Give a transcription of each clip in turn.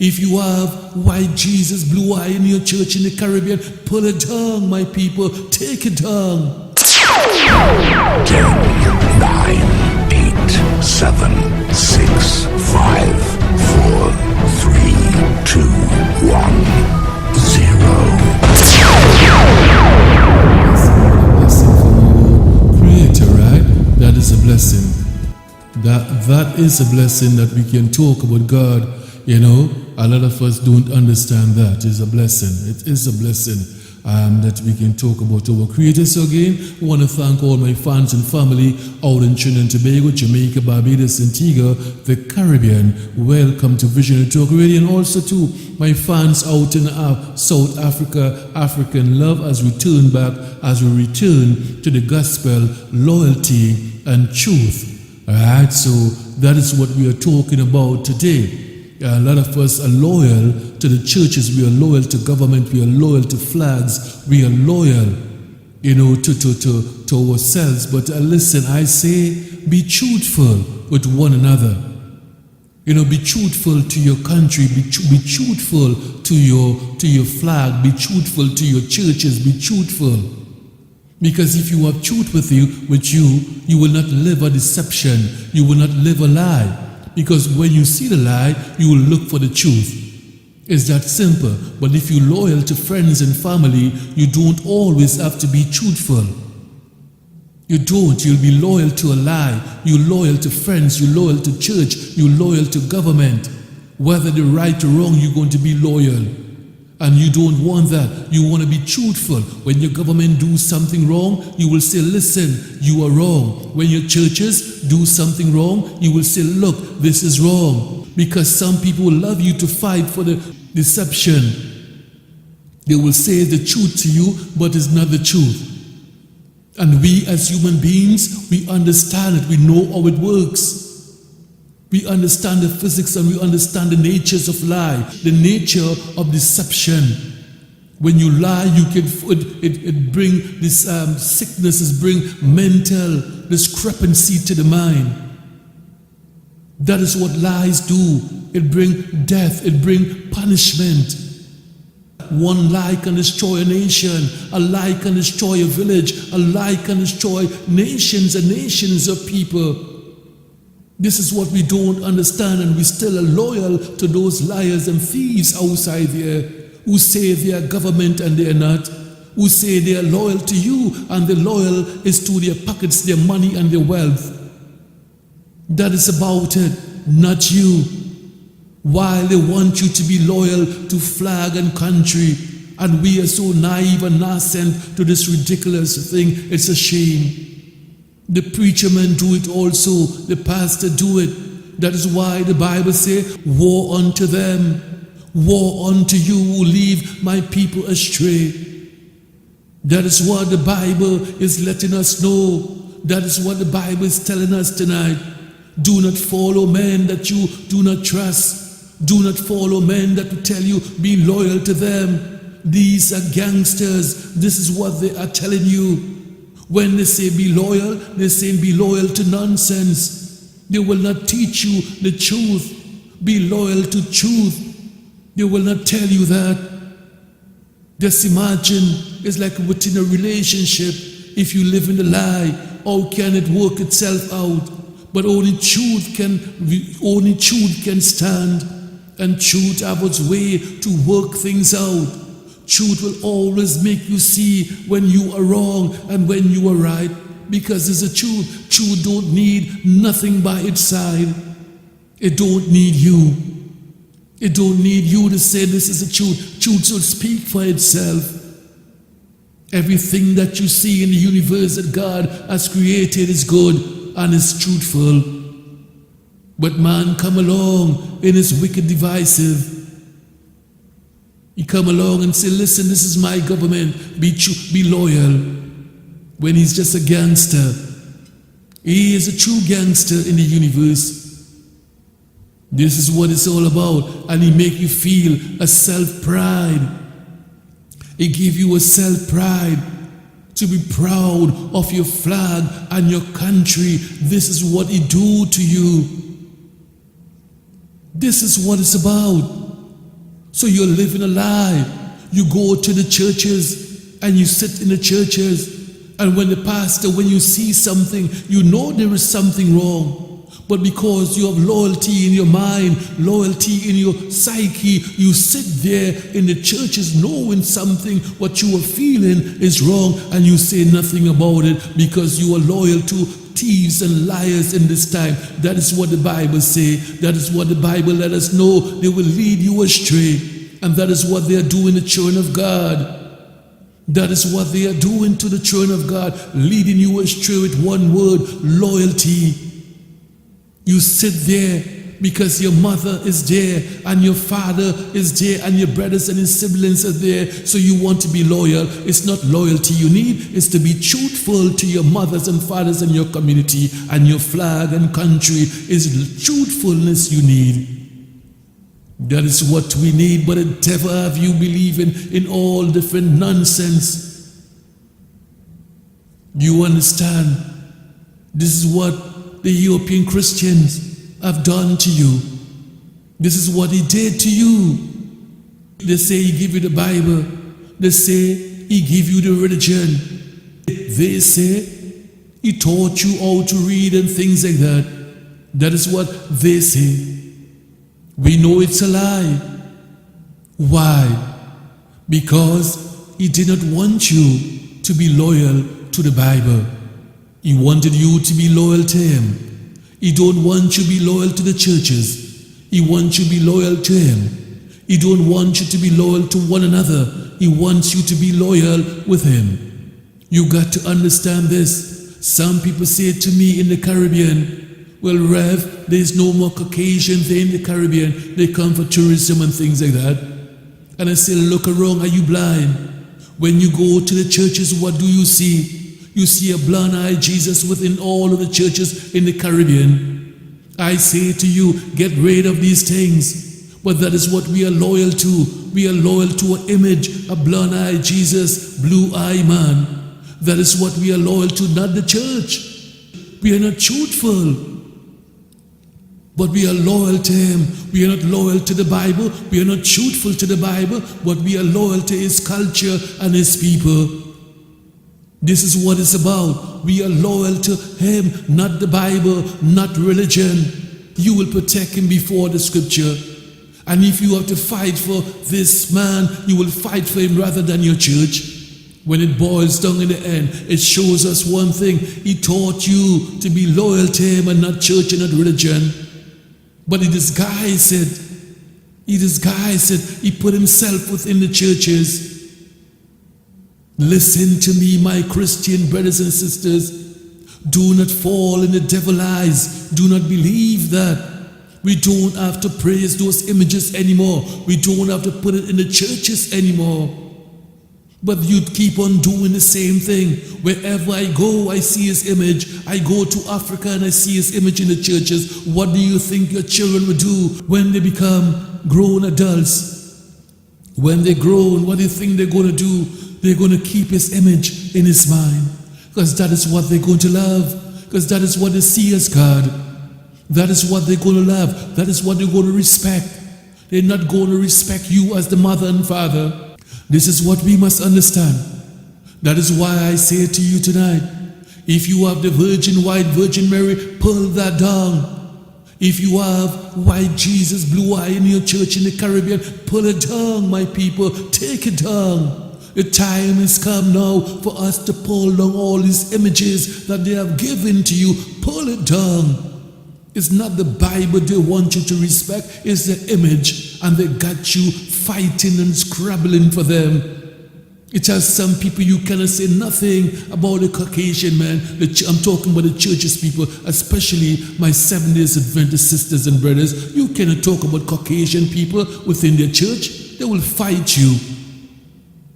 If you have white Jesus, blue eye in your church in the Caribbean, pull it down, my people. Take it down. 10, 9, 8, 7, 6, 5, 4, 3, 2, 1, 0. Blessing from our Creator, right? That is a blessing. That is a blessing that we can talk about God. You know, a lot of us don't understand that. It's a blessing. It is a blessing that we can talk about our Creator. So again, I want to thank all my fans and family out in Trinidad and Tobago, Jamaica, Barbados, Antigua, the Caribbean. Welcome to Visionary Talk Radio, and also to my fans out in South Africa, African love, as we return to the gospel, loyalty, and truth. All right, so that is what we are talking about today. A lot of us are loyal to the churches. We are loyal to government. We are loyal to flags. We are loyal, to ourselves. But listen, I say, be truthful with one another. Be truthful to your country. Be truthful to your flag. Be truthful to your churches. Be truthful. Because if you have truth with you, you will not live a deception. You will not live a lie. Because when you see the lie, you will look for the truth. It's that simple. But if you're loyal to friends and family, you don't always have to be truthful. You don't. You'll be loyal to a lie. You're loyal to friends. You're loyal to church. You're loyal to government. Whether they're right or wrong, you're going to be loyal. And you don't want that. You want to be truthful. When your government do something wrong, you will say, listen, you are wrong. When your churches do something wrong, you will say, look, this is wrong. Because some people will love you to fight for the deception. They will say the truth to you, but it's not the truth. And we as human beings, we understand it. We know how it works. We understand the physics and we understand the natures of lie, the nature of deception. When you lie, it bring this sicknesses, bring mental discrepancy to the mind. That is what lies do. It bring death. It bring punishment. One lie can destroy a nation. A lie can destroy a village. A lie can destroy nations and nations of people. This is what we don't understand, and we still are loyal to those liars and thieves outside there who say they are government and they are not, who say they are loyal to you and the loyal is to their pockets, their money and their wealth. That is about it, not you. While they want you to be loyal to flag and country, and we are so naive and nascent to this ridiculous thing, it's a shame. The preacher man do it also. The pastor do it. That is why the Bible says, woe unto them. Woe unto you who leave my people astray. That is what the Bible is letting us know. That is what the Bible is telling us tonight. Do not follow men that you do not trust. Do not follow men that will tell you be loyal to them. These are gangsters. This is what they are telling you. When they say be loyal, they say be loyal to nonsense. They will not teach you the truth. Be loyal to truth. They will not tell you that. Just imagine, it's like within a relationship. If you live in a lie, how can it work itself out? But only truth can stand, and truth have its way to work things out. Truth will always make you see when you are wrong and when you are right, because it's a truth. Truth don't need nothing by its side. It don't need you. It don't need you to say this is a truth. Truth will speak for itself. Everything that you see in the universe that God has created is good and is truthful. But man come along and is wicked, divisive. He come along and say, listen, this is my government. Be loyal. When he's just a gangster. He is a true gangster in the universe. This is what it's all about. And he make you feel a self-pride. He give you a self-pride to be proud of your flag and your country. This is what he do to you. This is what it's about. So you're living a lie. You go to the churches and you sit in the churches, and when the pastor, when you see something, you know there is something wrong. But because you have loyalty in your mind, loyalty in your psyche, you sit there in the churches knowing something, what you are feeling is wrong, and you say nothing about it because you are loyal to thieves and liars in this time. That is what the Bible says. That is what the Bible let us know. They will lead you astray. And that is what they are doing to the children of God. That is what they are doing to the children of God, leading you astray with one word, loyalty. You sit there because your mother is there and your father is there and your brothers and his siblings are there, so you want to be loyal. It's not loyalty you need, it's to be truthful to your mothers and fathers and your community and your flag and country. It's truthfulness you need. That is what we need, but the devil have you believing in all different nonsense. You understand? This is what the European Christians have done to you. This is what he did to you. They say he give you the Bible. They say he give you the religion. They say he taught you how to read and things like that. That is what they say. We know it's a lie. Why? Because he did not want you to be loyal to the Bible. He wanted you to be loyal to him. He don't want you to be loyal to the churches. He wants you to be loyal to him. He don't want you to be loyal to one another. He wants you to be loyal with him. You got to understand this. Some people say to me in the Caribbean, well, Rev, there's no more Caucasians there in the Caribbean. They come for tourism and things like that. And I say, look around, are you blind? When you go to the churches, what do you see? You see a blind-eyed Jesus within all of the churches in the Caribbean. I say to you, get rid of these things. But that is what we are loyal to. We are loyal to an image, a blind-eyed Jesus, blue-eyed man. That is what we are loyal to, not the church. We are not truthful. But we are loyal to him. We are not loyal to the Bible. We are not truthful to the Bible, but we are loyal to his culture and his people. This is what it's about. We are loyal to him, not the Bible, not religion. You will protect him before the scripture. And if you have to fight for this man, you will fight for him rather than your church. When it boils down in the end, it shows us one thing. He taught you to be loyal to him and not church and not religion. But he disguised it. He put himself within the churches. Listen to me, my Christian brothers and sisters. Do not fall in the devil's eyes. Do not believe that. We don't have to praise those images anymore. We don't have to put it in the churches anymore. But you keep on doing the same thing. Wherever I go, I see his image. I go to Africa and I see his image in the churches. What do you think your children will do when they become grown adults? When they're grown, what do you think they're going to do? They're going to keep his image in his mind. Because that is what they're going to love. Because that is what they see as God. That is what they're going to love. That is what they're going to respect. They're not going to respect you as the mother and father. This is what we must understand. That is why I say to you tonight, if you have the white Virgin Mary, pull that down. If you have white Jesus, blue eye in your church in the Caribbean, pull it down, my people. Take it down. The time has come now for us to pull down all these images that they have given to you. Pull it down. It's not the Bible they want you to respect, it's the image, and they got you fighting and scrabbling for them. It has some people you cannot say nothing about the Caucasian man. I'm talking about the church's people, especially my Seventh-day Adventist sisters and brothers. You cannot talk about Caucasian people within their church. They will fight you.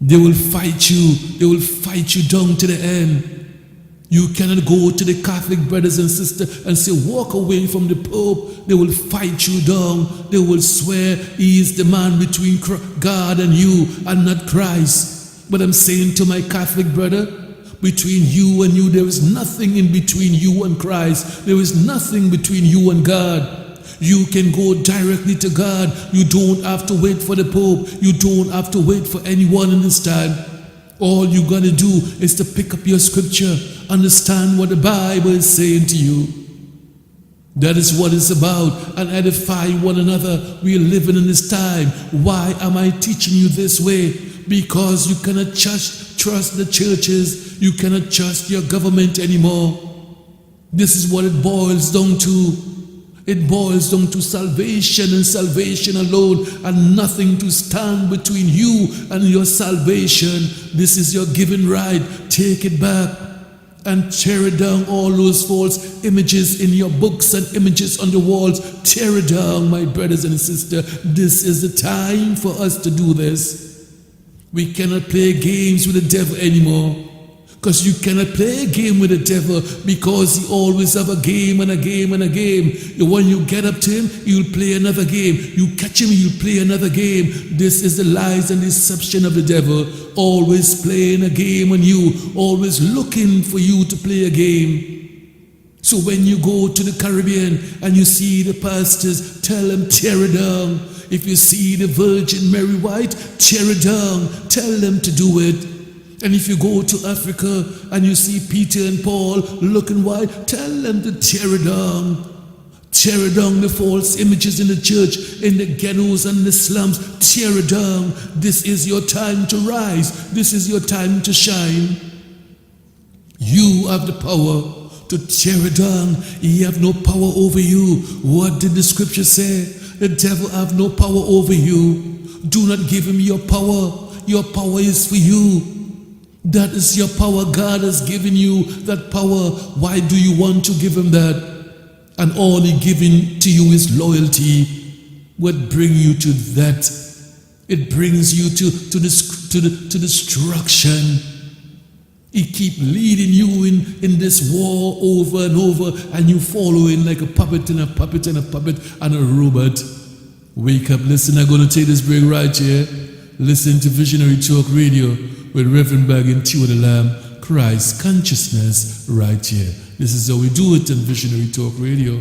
They will fight you. They will fight you down to the end. You cannot go to the Catholic brothers and sisters and say, walk away from the Pope. They will fight you down. They will swear he is the man between God and you and not Christ. But I'm saying to my Catholic brother, between you and you, there is nothing in between you and Christ. There is nothing between you and God. You can go directly to God. You don't have to wait for the Pope. You don't have to wait for anyone in this time. All you got to do is to pick up your scripture, understand what the Bible is saying to you. That is what it's about, and edify one another. We are living in this time. Why am I teaching you this way? Because you cannot trust the churches. You cannot trust your government anymore. This is what it boils down to. It boils down to salvation and salvation alone, and nothing to stand between you and your salvation. This is your given right. Take it back and tear it down, all those false images in your books and images on the walls. Tear it down, my brothers and sisters. This is the time for us to do this. We cannot play games with the devil anymore. Because you cannot play a game with the devil, because he always have a game and a game and a game. When you get up to him, he'll play another game. You catch him, he'll play another game. This is the lies and deception of the devil. Always playing a game on you, always looking for you to play a game. So when you go to the Caribbean and you see the pastors, tell them tear it down. If you see the Virgin Mary White, tear it down. Tell them to do it. And if you go to Africa and you see Peter and Paul looking white, tell them to tear it down. Tear down the false images in the church, in the ghettos and the slums. Tear it down. This is your time to rise. This is your time to shine. You have the power to tear it down. He have no power over you. What did the scripture say? The devil have no power over you. Do not give him your power. Your power is for you. That is your power. God has given you that power. Why do you want to give him that? And all he giving to you is loyalty. What brings you to that? It brings you to destruction. He keep leading you in this war over and over, and you following like a puppet and a puppet and a puppet and a robot. Wake up, listen, I'm going to take this break right here. Listen to Visionary Talk Radio with Reverend Bagan Tewa D Lamb, Christ Consciousness, right here. This is how we do it on Visionary Talk Radio.